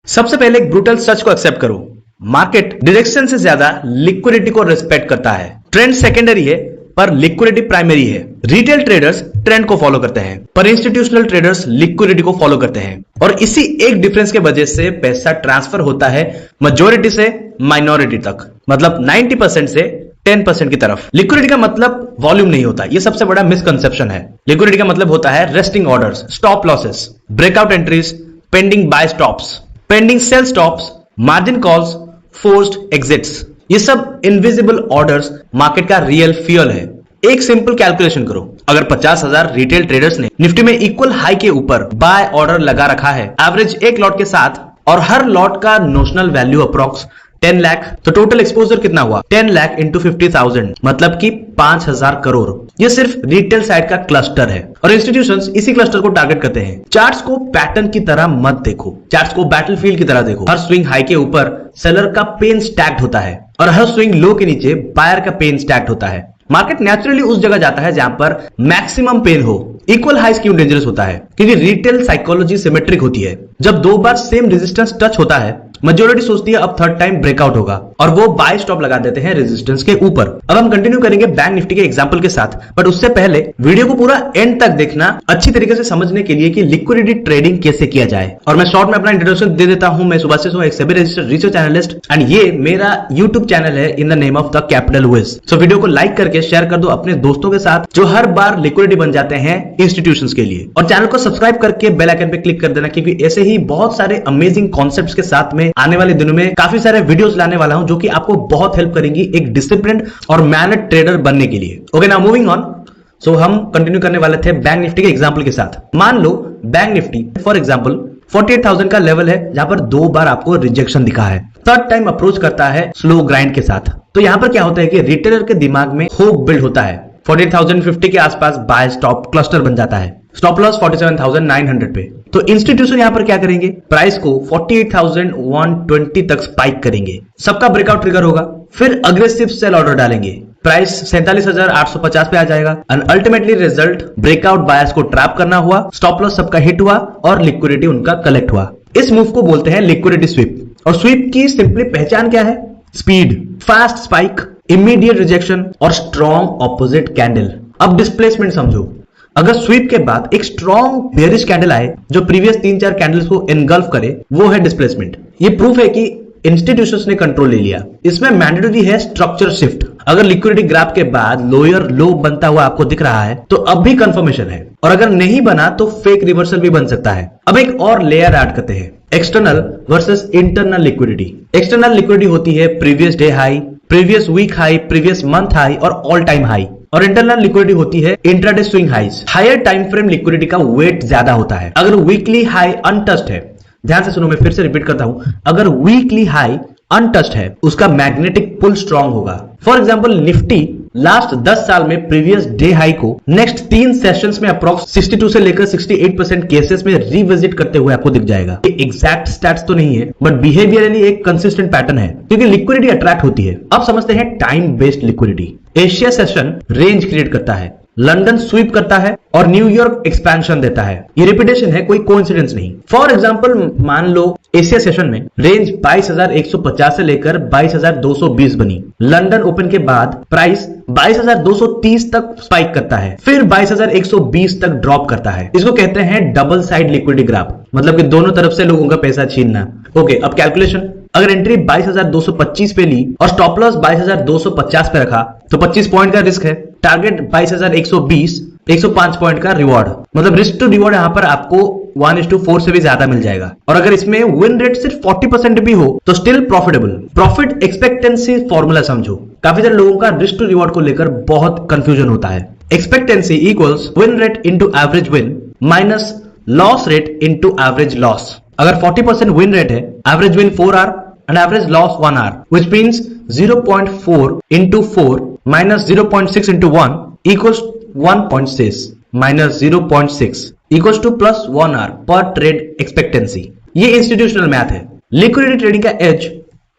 सबसे पहले एक ब्रूटल सच को एक्सेप्ट करो, मार्केट डायरेक्शन से ज्यादा लिक्विडिटी को रिस्पेक्ट करता है। ट्रेंड सेकेंडरी है पर लिक्विडिटी प्राइमरी है। रिटेल ट्रेडर्स ट्रेंड को फॉलो करते हैं पर इंस्टीट्यूशनल ट्रेडर्स लिक्विडिटी को फॉलो करते हैं, और इसी एक डिफरेंस के वजह से पैसा ट्रांसफर होता है मेजॉरिटी से माइनॉरिटी तक, मतलब 90% से 10% की तरफ। लिक्विडिटी का मतलब वॉल्यूम नहीं होता, यह सबसे बड़ा मिसकंसेप्शन है। लिक्विडिटी का मतलब होता है resting orders, stop losses, breakout entries, pending buy stops, pending sell stops, margin calls, forced exits. ये सब इनविजिबल ऑर्डर्स मार्केट का रियल फ्यूल है। एक सिंपल कैलकुलेशन करो, अगर 50,000 रिटेल ट्रेडर्स ने निफ्टी में इक्वल हाई के ऊपर बाय ऑर्डर लगा रखा है एवरेज एक लॉट के साथ, और हर लॉट का नोशनल वैल्यू अप्रॉक्स 10 लाख, तो टोटल एक्सपोजर कितना हुआ? 10 लाख इंटू 50,000, मतलब कि 5,000 करोड़। ये सिर्फ रिटेल साइड का क्लस्टर है और इंस्टीट्यूशंस इसी क्लस्टर को टारगेट करते हैं। चार्ट्स को पैटर्न की तरह मत देखो, चार्ट्स को बैटलफील्ड की तरह देखो। हर स्विंग हाई के ऊपर सेलर का पेन स्टैक्ड होता है और हर स्विंग लो के नीचे बायर का पेन स्टैक्ड होता है। मार्केट नेचुरली उस जगह जाता है जहां पर मैक्सिमम पेन हो। इक्वल हाइज क्यों डेंजरस होता है? क्योंकि रिटेल साइकोलॉजी सिमेट्रिक होती है। जब दो बार सेम रेजिस्टेंस टच होता है, मेजॉरिटी सोचती है अब थर्ड टाइम ब्रेकआउट होगा और वो बाय स्टॉप लगा देते हैं रेजिस्टेंस के ऊपर। अब हम कंटिन्यू करेंगे बैंक निफ्टी के एग्जांपल के साथ, बट उससे पहले वीडियो को पूरा एंड तक देखना अच्छी तरीके से समझने के लिए कि लिक्विडिटी ट्रेडिंग कैसे किया जाए। और मैं शॉर्ट में अपना इंट्रोडक्शन दे देता हूं। मैं सुभाषिष हूं, एक SEBI registered research analyst, and ये मेरा यूट्यूब चैनल है in the name of the capital wiz. So video को लाइक करके शेयर कर दो अपने दोस्तों के साथ जो हर बार लिक्विडिटी बन जाते हैं इंस्टीट्यूशंस के लिए, और चैनल को सब्सक्राइब करके बेल आइकन पे क्लिक कर देना, क्योंकि ऐसे ही बहुत सारे अमेजिंग कॉन्सेप्ट्स के साथ में आने वाले दिनों में काफी सारे वीडियोस लाने वाला हूं जो कि आपको बहुत हेल्प करेंगी एक डिसिप्लिन्ड और मैनर्ड ट्रेडर बनने के लिए। Okay, now moving on. So हम कंटिन्यू करने वाले थे बैंक निफ्टी के एग्जांपल के साथ। मान लो बैंक निफ्टी फॉर एग्जांपल 48,000 का लेवल है जहां पर दो बार आपको रिजेक्शन दिखा है, थर्ड टाइम अप्रोच करता है स्लो ग्राइंड के साथ। तो यहां पर क्या होता है कि रिटेलर के दिमाग में होप बिल्ड होता है। 48,050 के आसपास बाय स्टॉप क्लस्टर बन जाता है, स्टॉप लॉस 47,900 पे। तो इंस्टीट्यूशन यहां पर क्या करेंगे? प्राइस को 48,120 तक स्पाइक करेंगे, सबका ब्रेकआउट ट्रिगर होगा, फिर अग्रेसिव सेल ऑर्डर डालेंगे, प्राइस 47,850 पे आ जाएगा, and ultimately result breakout buyers को ट्रैप करना हुआ, स्टॉप लॉस सबका हिट हुआ और लिक्विडिटी उनका कलेक्ट हुआ। इस मूव को बोलते हैं लिक्विडिटी स्वीप। और स्वीप की सिंपली पहचान क्या है? Speed, fast spike, immediate rejection और स्ट्रॉन्ग ऑपोजिट कैंडल। अब डिस्प्लेसमेंट समझो। अगर स्वीप के बाद एक स्ट्रॉन्ग बेयरिश कैंडल आए जो प्रीवियस 3-4 कैंडल्स को एनगल्फ करे, वो है डिस्प्लेसमेंट। ये प्रूफ है कि इंस्टीट्यूशंस ने कंट्रोल ले लिया। इसमें मैंडेटरी है स्ट्रक्चर शिफ्ट। अगर लिक्विडिटी ग्राफ के बाद लोअर लो बनता हुआ आपको दिख रहा है तो अब भी कंफर्मेशन है, और अगर नहीं बना तो फेक रिवर्सल भी बन सकता है। अब एक और लेयर ऐड करते हैं, external versus internal liquidity. External liquidity होती है previous day high, previous week high, previous month high और ऑल टाइम हाई, और इंटरनल लिक्विडिटी होती है intraday swing highs. Higher time frame liquidity का वेट ज्यादा होता है। अगर वीकली हाई अनटच्ड है, ध्यान से सुनो, मैं फिर से रिपीट करता हूं, अगर वीकली हाई अनटच्ड है उसका मैग्नेटिक पुल स्ट्रॉन्ग होगा। फॉर एग्जांपल निफ्टी लास्ट 10 साल में प्रीवियस डे हाई को नेक्स्ट 3 सेशंस में अप्रॉक्स 62 से लेकर 68% केसेस में रिविजिट करते हुए आपको दिख जाएगा। ये एग्जैक्ट स्टैट्स तो नहीं है, बट बिहेवियरली एक कंसिस्टेंट पैटर्न है, क्योंकि लिक्विडिटी अट्रैक्ट होती है। अब समझते हैं time based liquidity. Asia session range create करता है, लंदन स्वीप करता है और न्यूयॉर्क एक्सपेंशन देता है। ये रिपीटेशन है, कोई कोइंसिडेंस नहीं। फॉर एग्जांपल मान लो एशिया सेशन में रेंज 22,150 से लेकर 22,220 बनी। लंदन ओपन के बाद प्राइस 22,230 तक स्पाइक करता है, फिर 22,120 तक ड्रॉप करता है। इसको कहते हैं डबल साइड लिक्विडिटी ग्राफ, मतलब कि दोनों तरफ से लोगों का पैसा छीनना। ओके, अब कैलकुलेशन। अगर एंट्री 22,225 पे ली और स्टॉप लॉस 22,250 पे रखा तो 25 पॉइंट का रिस्क है, टारगेट 22,120, 105 पॉइंट का रिवॉर्ड, मतलब रिस्क टू रिवॉर्ड यहां पर आपको 1:4 से भी ज्यादा मिल जाएगा। और अगर इसमें विन रेट सिर्फ 40% भी हो तो still profitable. Profit expectancy formula समझो। काफी सारे लोगों का रिस्क टू रिवॉर्ड को लेकर बहुत कंफ्यूजन होता है। Expectancy equals win rate into average win minus loss rate into average loss. अगर 40% विन रेट है, average win 4 R and average loss 1 hour, which means 0.4 into 4 minus 0.6 into 1 equals 1.6 minus 0.6 equals to plus 1 hour per trade expectancy। ये institutional math है। Liquidity trading का as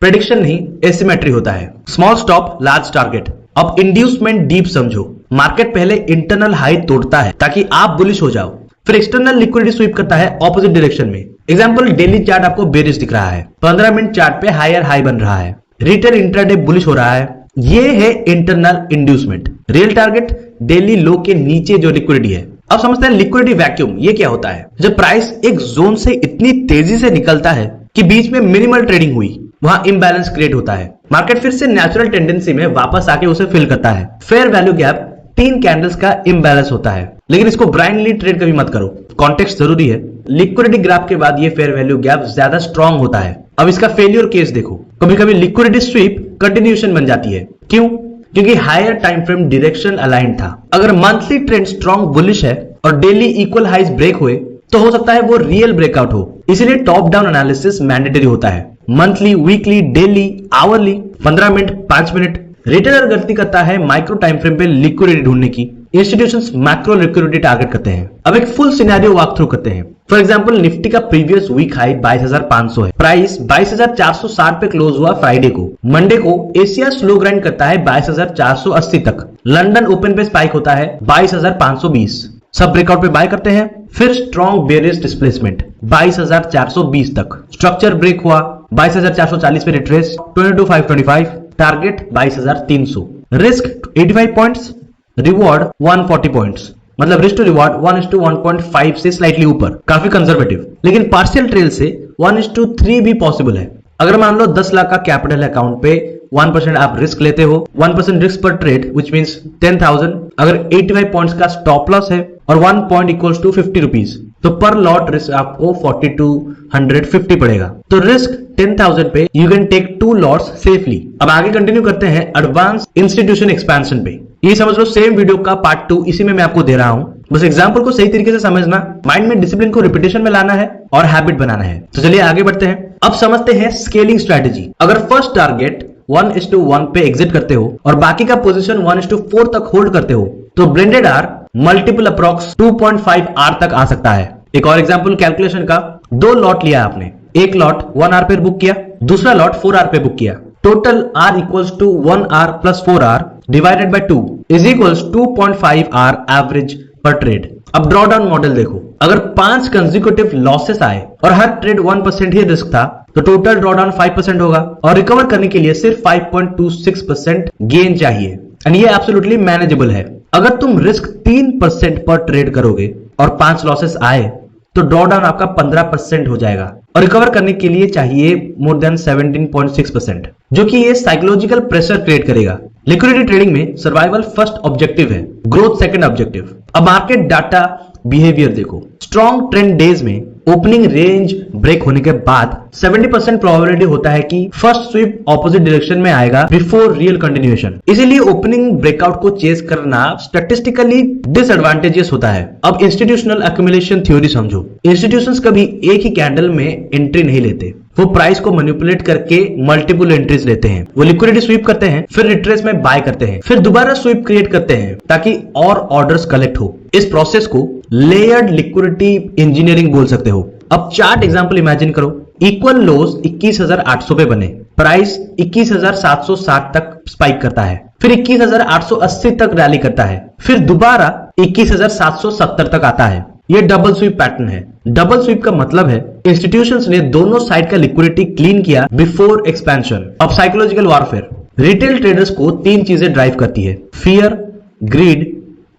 prediction नहीं, asymmetry होता है। Small stop large target. अब inducement deep समझो। Market पहले internal high तोड़ता है ताकि आप बुलिश हो जाओ, फिर एक्सटर्नल लिक्विडिटी स्वीप करता है ऑपोजिट डायरेक्शन में, एग्जाम्पल, डेली चार्ट आपको बेरिश दिख रहा है, 15 मिनट चार्ट पे हायर हाई बन रहा है, रिटेल इंट्राडे बुलिश हो रहा है। ये है internal inducement. Real target daily low के नीचे जो लिक्विडिटी है। अब समझते हैं लिक्विडिटी वैक्यूम ये क्या होता है। जब प्राइस एक जोन से इतनी तेजी से निकलता है कि बीच में मिनिमल ट्रेडिंग हुई, वहां इम्बैलेंस क्रिएट होता है। मार्केट फिर से नेचुरल टेंडेंसी में वापस आके उसे फिल करता है। फेयर वैल्यू गैप 3 कैंडल्स का इम्बैलेंस होता है, लेकिन इसको ब्लाइंडली ट्रेड कभी मत करो, कॉन्टेक्स्ट जरूरी है। लिक्विडिटी ग्राफ के बाद ये फेयर वैल्यू गैप ज्यादा स्ट्रांग होता है। अब इसका फेलियर केस देखो, कभी कभी लिक्विडिटी स्वीप कंटिन्यूएशन बन जाती है। क्यों? क्योंकि higher time frame direction align था। अगर मंथली ट्रेंड स्ट्रांग बुलिश है और डेली इक्वल हाइज ब्रेक हुए तो हो सकता है वो रियल ब्रेकआउट हो। इसीलिए टॉप डाउन एनालिसिस मैंडेटरी होता है। Monthly, weekly, daily, hourly, 15 minute, 5 minute. Retailer गलती करता है माइक्रो टाइम फ्रेम पे लिक्विडिटी ढूंढने की, इंस्टीट्यूशंस मैक्रो लिक्विडिटी टारगेट करते हैं। अब एक फुल सिनेरियो वॉक थ्रू करते हैं। फॉर एग्जांपल, निफ्टी का प्रीवियस वीक हाई 22,500 है, प्राइस 22,460 पे क्लोज हुआ फ्राइडे को। मंडे को एशिया स्लो ग्राइंड करता है 22,480 तक। लंदन ओपन पे स्पाइक होता है 22,520। सब ब्रेकआउट पे बाय करते हैं। फिर स्ट्रॉन्ग बेरिश डिस्प्लेसमेंट 22,420 तक। स्ट्रक्चर ब्रेक हुआ 22,440 पे retrace 22,525। Target 22,300। Risk 85 points, reward 140 points, मतलब रिस्क टू रिवॉर्ड 1:1.5 से स्लाइटली ऊपर, काफी कंजर्वेटिव। लेकिन पार्शियल ट्रेल से 1:3 भी पॉसिबल है। अगर मान लो 10 लाख का कैपिटल अकाउंट पे 1% आप रिस्क लेते हो, 1% रिस्क पर ट्रेड विच मींस 10,000। अगर 85 पॉइंट्स का स्टॉप लॉस है और 1 पॉइंट इक्वल्स टू 50 रुपीज, तो पर लॉट रिस्क आपको 4250 पड़ेगा। तो रिस्क 10,000 पे you can take 2 lots safely. अब आगे कंटिन्यू करते हैं एडवांस इंस्टीट्यूशन एक्सपेंशन पे। ये समझ लो सेम वीडियो का पार्ट 2 इसी में मैं आपको दे रहा हूं। बस एग्जांपल को सही तरीके से समझना, माइंड में डिसिप्लिन को रिपीटेशन में लाना है और हैबिट बनाना है। तो चलिए आगे बढ़ते हैं। अब समझते हैं स्केलिंग स्ट्रेटेजी। अगर फर्स्ट टारगेट 1:1 पे एग्जिट करते हो और बाकी का पोजीशन 1:4 तक होल्ड करते हो, तो blended R multiple approx 2.5 R तक आ सकता है। एक और एग्जांपल कैलकुलेशन का, 2 लॉट लिया आपने, एक लॉट 1 आर पे बुक किया, दूसरा लॉट 4 आर पे बुक किया। Total R equals to 1 R plus 4 R divided by 2 is equals 2.5 R average per trade. अब ड्रॉ डाउन मॉडल देखो, अगर 5 कंसेक्यूटिव लॉसेस आए और हर ट्रेड 1% ही रिस्क था, तो टोटल ड्रॉ डाउन 5% होगा और रिकवर करने के लिए सिर्फ 5.26% गेन चाहिए, एंड ये एब्सोल्युटली मैनेजेबल है। अगर तुम रिस्क 3% पर ट्रेड करोगे और 5 लॉसेस आए, तो ड्रॉ डाउन आपका 15% हो जाएगा और रिकवर करने के लिए चाहिए मोर देन 17.6%, जो कि ये साइकोलॉजिकल प्रेशर क्रिएट करेगा। लिक्विडिटी ट्रेडिंग में सर्वाइवल फर्स्ट ऑब्जेक्टिव है, ग्रोथ सेकंड ऑब्जेक्टिव। अब मार्केट डाटा बिहेवियर देखो। स्ट्रॉन्ग ट्रेंड डेज में ओपनिंग रेंज ब्रेक होने के बाद 70% प्रोबेबिलिटी होता है कि फर्स्ट स्वीप ऑपोजिट डायरेक्शन में आएगा बिफोर रियल कंटिन्यूएशन। इसीलिए ओपनिंग ब्रेकआउट को चेस करना स्टैटिस्टिकली डिसएडवांटेजेस होता है। अब इंस्टीट्यूशनल एक्यूमुलेशन थ्योरी समझो। इंस्टीट्यूशंस कभी एक ही कैंडल में एंट्री नहीं लेते, वो प्राइस को मैनिपुलेट करके मल्टीपल एंट्रीज लेते हैं। वो लिक्विडिटी स्वीप करते हैं, फिर रिट्रेस में बाय करते हैं, फिर दोबारा स्वीप क्रिएट करते हैं ताकि और ऑर्डर्स कलेक्ट हो। इस प्रोसेस को लेयर्ड लिक्विडिटी इंजीनियरिंग बोल सकते हो। अब चार्ट एग्जांपल इमेजिन करो। इक्वल लोज 21,800 पे बने, प्राइस 21,760 तक स्पाइक करता है, फिर 21,880 तक रैली करता है, फिर दोबारा 21,770 तक आता है। ये डबल स्वीप पैटर्न है। डबल स्वीप का मतलब है इंस्टीट्यूशंस ने दोनों साइड का लिक्विडिटी क्लीन किया बिफोर एक्सपेंशन। अब साइकोलॉजिकल वॉरफेयर। रिटेल ट्रेडर्स को 3 चीजें ड्राइव करती है, फियर, ग्रीड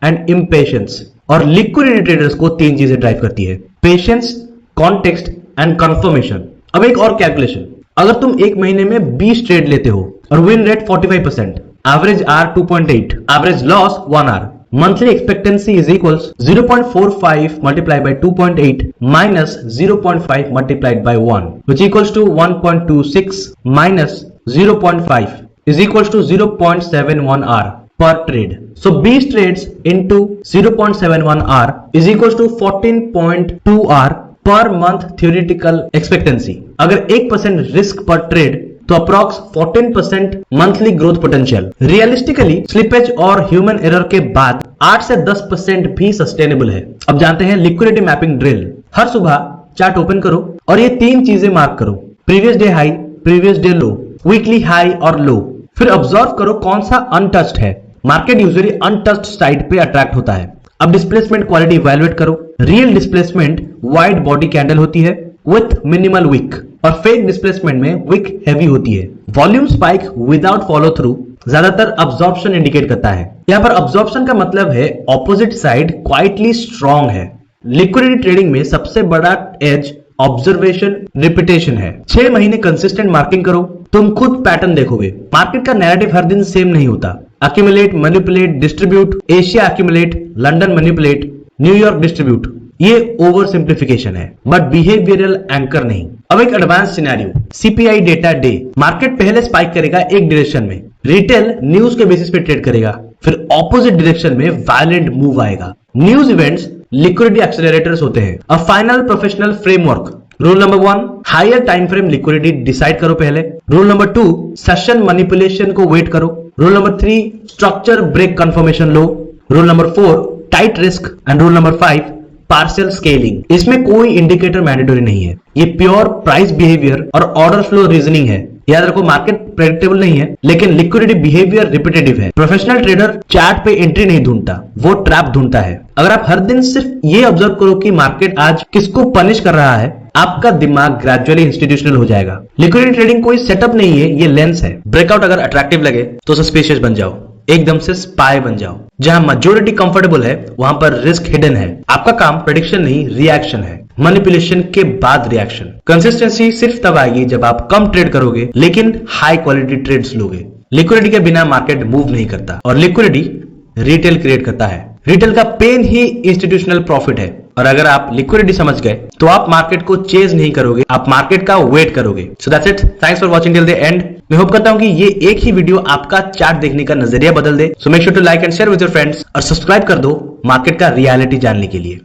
एंड इम्पेशंस। और लिक्विडिटी ट्रेडर्स को 3 चीजें ड्राइव करती है, पेशेंस, कॉन्टेक्स्ट एंड कंफर्मेशन। अब एक और कैलकुलेशन, अगर तुम एक महीने में 20 ट्रेड लेते हो और win rate 45%, average R 2.8, average loss 1 R, monthly expectancy is equals 0.45 multiplied by 2.8 minus 0.5 multiplied by 1, which equals to 1.26 minus 0.5 is equals to 0.71 R per trade. So 20 trades into 0.71 R is equals to 14.2 R per month theoretical expectancy. अगर 1% risk पर trade तो approx 14% monthly growth potential. Realistically slippage और human error के बाद 8 से 10% भी sustainable है। अब जानते हैं लिक्विडिटी मैपिंग ड्रिल। हर सुबह चार्ट ओपन करो और ये 3 चीजें मार्क करो, previous day high, previous day लो, वीकली हाई और लो। फिर ऑब्जर्व करो कौन सा अनटच्ड है। मार्केट यूजुअली अनटच्ड साइड पे अट्रैक्ट होता है। अब डिस्प्लेसमेंट क्वालिटी इवैल्यूएट करो। Real displacement wide body candle होती है, विथ मिनिमल विक, और फेक डिस्प्लेसमेंट में विक हैवी होती है। Volume spike without follow through ज्यादातर अब्जॉर्प्शन इंडिकेट करता है। यहां पर अब्जॉर्प्शन का मतलब है ऑपोजिट साइड क्वाइटली स्ट्रॉन्ग है। लिक्विडिटी ट्रेडिंग में सबसे बड़ा एज ऑब्जर्वेशन रिपीटेशन है। 6 महीने कंसिस्टेंट मार्किंग करो, तुम खुद पैटर्न देखोगे। मार्केट का नैरेटिव हर दिन सेम नहीं होता। Accumulate, manipulate, distribute, Asia accumulate, London manipulate, New York distribute, ये ओवर सिंप्लीफिकेशन है बट बिहेवियरल एंकर नहीं। अब एक advance scenario, CPI data day. Market पहले स्पाइक करेगा एक डायरेक्शन में, रिटेल न्यूज के बेसिस पे ट्रेड करेगा, फिर ऑपोजिट डायरेक्शन में वायलेंट मूव आएगा। न्यूज इवेंट्स लिक्विडिटी एक्सेलरेटर्स होते हैं। A final professional framework. Rule number 1, higher time frame liquidity decide करो पहले। रूल नंबर 2, सेशन मैनिपुलेशन को वेट करो। Rule number 3, structure break confirmation लो। Rule number 4, tight risk. And rule number 5, partial scaling. इसमें कोई indicator mandatory नहीं है, ये प्योर प्राइस बिहेवियर और ऑर्डर फ्लो रीजनिंग है। याद रखो, मार्केट प्रेडिक्टेबल नहीं है लेकिन लिक्विडिटी बिहेवियर रिपीटेटिव है। प्रोफेशनल ट्रेडर चार्ट पे एंट्री नहीं ढूंढता, वो ट्रैप ढूंढता है। अगर आप हर दिन सिर्फ ये ऑब्जर्व करो कि मार्केट आज किसको पनिश कर रहा है, आपका दिमाग ग्रेजुअली इंस्टीट्यूशनल हो जाएगा। लिक्विडिटी ट्रेडिंग कोई सेटअप नहीं है, ये लेंस है। ब्रेकआउट अगर अट्रैक्टिव लगे तो सस्पिशियस बन जाओ, एकदम से स्पाई बन जाओ। जहां मेजॉरिटी कंफर्टेबल है वहां पर रिस्क हिडन है। आपका काम प्रेडिक्शन नहीं, रिएक्शन है। मैनिपुलेशन के बाद रिएक्शन। कंसिस्टेंसी सिर्फ तब आएगी जब आप कम ट्रेड करोगे लेकिन हाई क्वालिटी ट्रेड्स लोगे। लिक्विडिटी के बिना मार्केट मूव नहीं करता और लिक्विडिटी रिटेल क्रिएट करता है। रिटेल का पेन ही इंस्टीट्यूशनल प्रॉफिट है। और अगर आप लिक्विडिटी समझ गए तो आप मार्केट को चेज नहीं करोगे, आप मार्केट का वेट करोगे। So that's it, thanks for watching till the end. मैं होप करता हूं कि ये एक ही वीडियो आपका चार्ट देखने का नजरिया बदल दे। So make sure to like and share with your friends और सब्सक्राइब कर दो मार्केट का रियलिटी जानने के लिए।